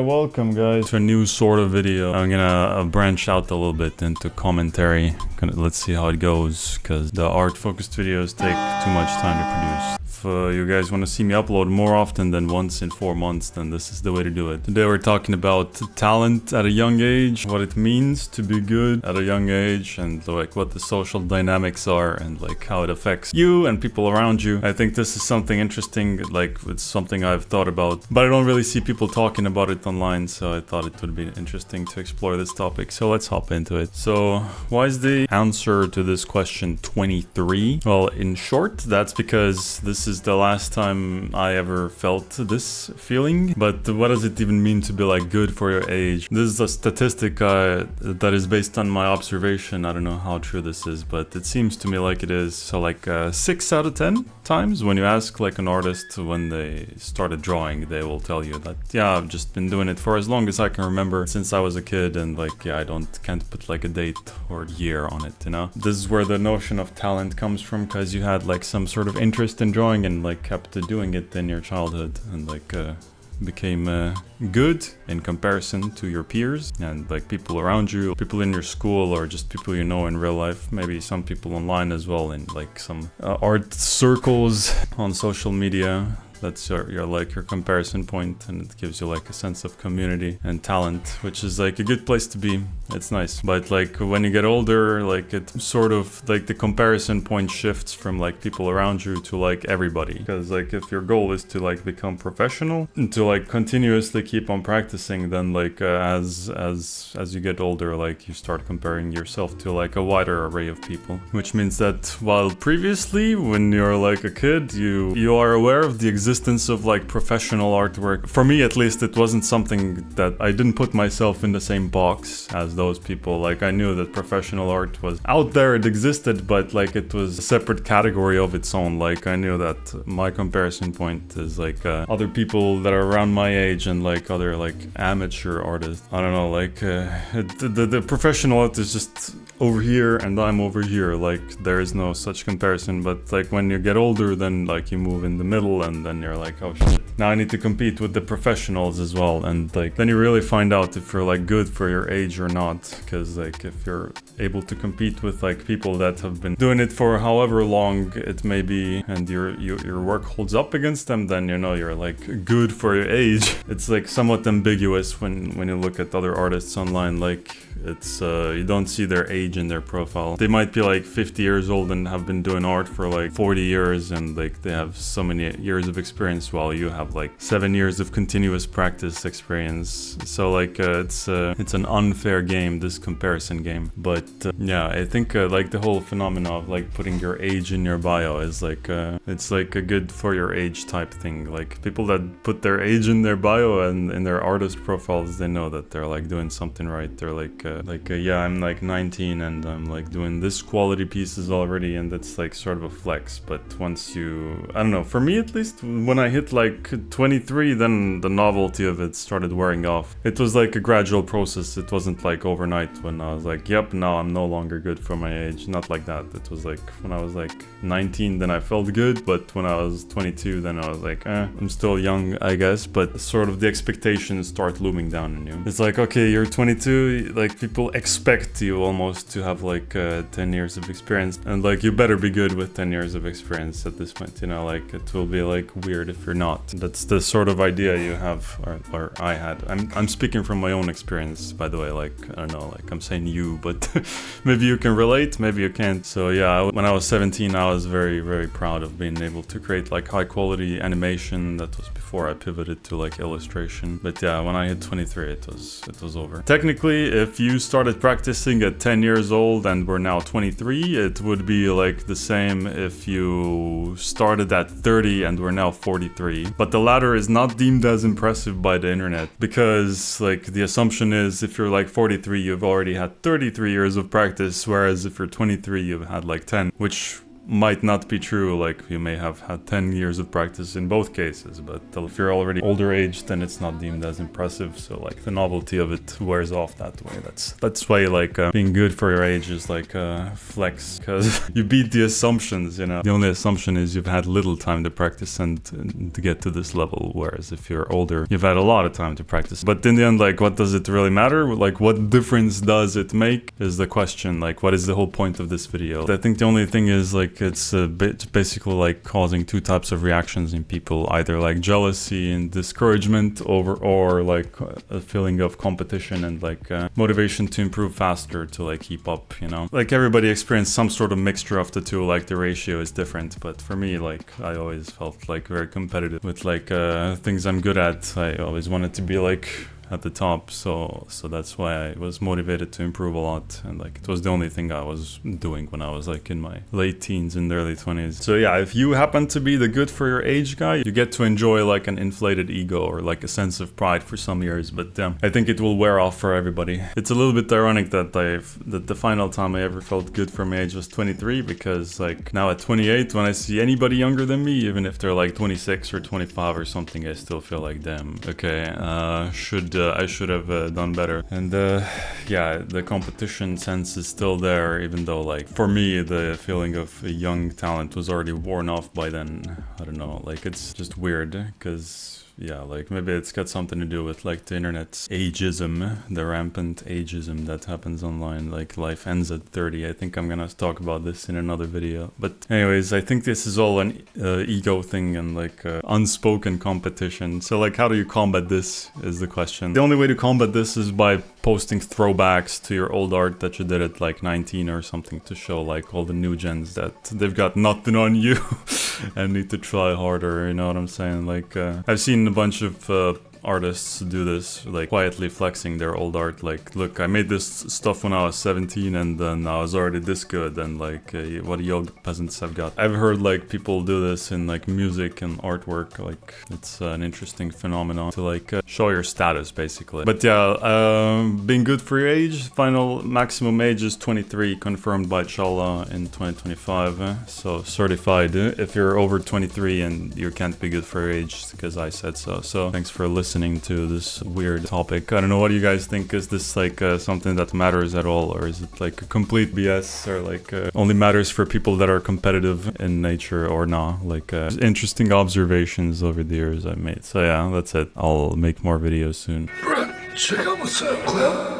Welcome guys to a new sort of video. I'm gonna branch out a little bit into commentary. Let's see how it goes, because the art focused videos take too much time to produce. If you guys want to see me upload more often than once in 4 months, then this is the way to do it. Today we're talking about talent at a young age, what it means to be good at a young age, and like what the social dynamics are and like how it affects you and people around you. I think this is something interesting, like it's something I've thought about, but I don't really see people talking about it online, so I thought it would be interesting to explore this topic. So let's hop into it. So why is the answer to this question 23? Well, in short, that's because this is the last time I ever felt this feeling. But what does it even mean to be like good for your age? This is a statistic that is based on my observation. I don't know how true this is, but it seems to me like it is. So like 6 out of 10 times when you ask like an artist when they started drawing, they will tell you that, yeah, I've just been doing it for as long as I can remember, since I was a kid, and like, yeah, can't put like a date or year on it, you know? This is where the notion of talent comes from, because you had like some sort of interest in drawing and like kept doing it in your childhood, and like became good in comparison to your peers and like people around you, people in your school, or just people you know in real life, maybe some people online as well, in like some art circles on social media. That's your comparison point, and it gives you like a sense of community and talent, which is like a good place to be. It's nice. But like when you get older, like it sort of like the comparison point shifts from like people around you to like everybody. Because like if your goal is to like become professional and to like continuously keep on practicing, then like as you get older, like you start comparing yourself to like a wider array of people. Which means that while previously when you're like a kid, you are aware of the existence of like professional artwork. For me at least, it wasn't something that I didn't put myself in the same box as those people. Like I knew that professional art was out there, it existed, but like it was a separate category of its own. Like I knew that my comparison point is like other people that are around my age and like other like amateur artists. I don't know, like the professional art is just over here and I'm over here. Like there is no such comparison. But like when you get older, then like you move in the middle, and then you're like, oh shit, now I need to compete with the professionals as well. And like then you really find out if you're like good for your age or not, because like if you're able to compete with like people that have been doing it for however long it may be, and your work holds up against them, then you know you're like good for your age. It's like somewhat ambiguous when you look at other artists online. Like it's you don't see their age in their profile. They might be like 50 years old and have been doing art for like 40 years, and like they have so many years of experience, while you have like 7 years of continuous practice experience. So like it's an unfair game, this comparison game. But yeah, I think like the whole phenomena of like putting your age in your bio is like it's like a good for your age type thing. Like people that put their age in their bio and in their artist profiles, they know that they're like doing something right. They're like yeah, I'm like 19 and I'm like doing this quality pieces already, and that's like sort of a flex. But once you, I don't know, for me at least, when I hit like 23, then the novelty of it started wearing off. It was like a gradual process. It wasn't like overnight when I was like, yep, now I'm no longer good for my age. Not like that. It was like when I was like 19, then I felt good, but when I was 22, then I was like, I'm still young, I guess. But sort of the expectations start looming down on you. It's like, okay, you're 22, like people expect you almost to have like 10 years of experience, and like you better be good with 10 years of experience at this point, you know, like it will be like weird if you're not. That's the sort of idea you have, or I had. I'm speaking from my own experience, by the way. Like I don't know, like I'm saying you, but maybe you can relate, maybe you can't. So yeah, when I was 17, I was very, very proud of being able to create like high quality animation. That was before I pivoted to like illustration. But yeah, when I hit 23, it was over. Technically, if you started practicing at 10 years old and were now 23, it would be like the same if you started at 30 and were now 43. But the latter is not deemed as impressive by the internet, because like the assumption is if you're like 43, you've already had 33 years of practice, whereas if you're 23, you've had like 10, which might not be true. Like you may have had 10 years of practice in both cases, but if you're already older age, then it's not deemed as impressive. So like the novelty of it wears off that way. That's why like being good for your age is like flex, because you beat the assumptions, you know. The only assumption is you've had little time to practice and to get to this level, whereas if you're older, you've had a lot of time to practice. But in the end, like, what does it really matter? Like, what difference does it make is the question. Like, what is the whole point of this video? I think the only thing is like it's a bit basically like causing two types of reactions in people, either like jealousy and discouragement or like a feeling of competition and like motivation to improve faster, to like keep up, you know. Like everybody experienced some sort of mixture of the two, like the ratio is different, but for me, like I always felt like very competitive with like things I'm good at. I always wanted to be like at the top, so that's why I was motivated to improve a lot, and like it was the only thing I was doing when I was like in my late teens and early 20s. So yeah, if you happen to be the good for your age guy, you get to enjoy like an inflated ego or like a sense of pride for some years, but I think it will wear off for everybody. It's a little bit ironic that the final time I ever felt good for my age was 23, because like now at 28, when I see anybody younger than me, even if they're like 26 or 25 or something, I still feel like, damn, okay, I should have done better. And yeah, the competition sense is still there, even though like for me the feeling of a young talent was already worn off by then. I don't know, like it's just weird, because yeah, like maybe it's got something to do with like the internet's ageism, the rampant ageism that happens online. Like life ends at 30. I think I'm gonna talk about this in another video. But anyways, I think this is all an ego thing and like unspoken competition. So like, how do you combat this is the question. The only way to combat this is by posting throwbacks to your old art that you did at like 19 or something, to show like all the new gens that they've got nothing on you and need to try harder, you know what I'm saying? Like I've seen a bunch of artists do this, like quietly flexing their old art, like, look, I made this stuff when I was 17 and then I was already this good, and like what the young peasants have got. I've heard like people do this in like music and artwork. Like it's an interesting phenomenon to like show your status basically. But yeah, being good for your age, final maximum age is 23, confirmed by Chala in 2025, so certified if you're over 23 and you can't be good for your age, because I said so. So thanks for listening to this weird topic. I don't know, what do you guys think? Is this like something that matters at all, or is it like a complete BS, or like only matters for people that are competitive in nature or not? Like interesting observations over the years I've made. So yeah, that's it. I'll make more videos soon. Check out my SoundCloud.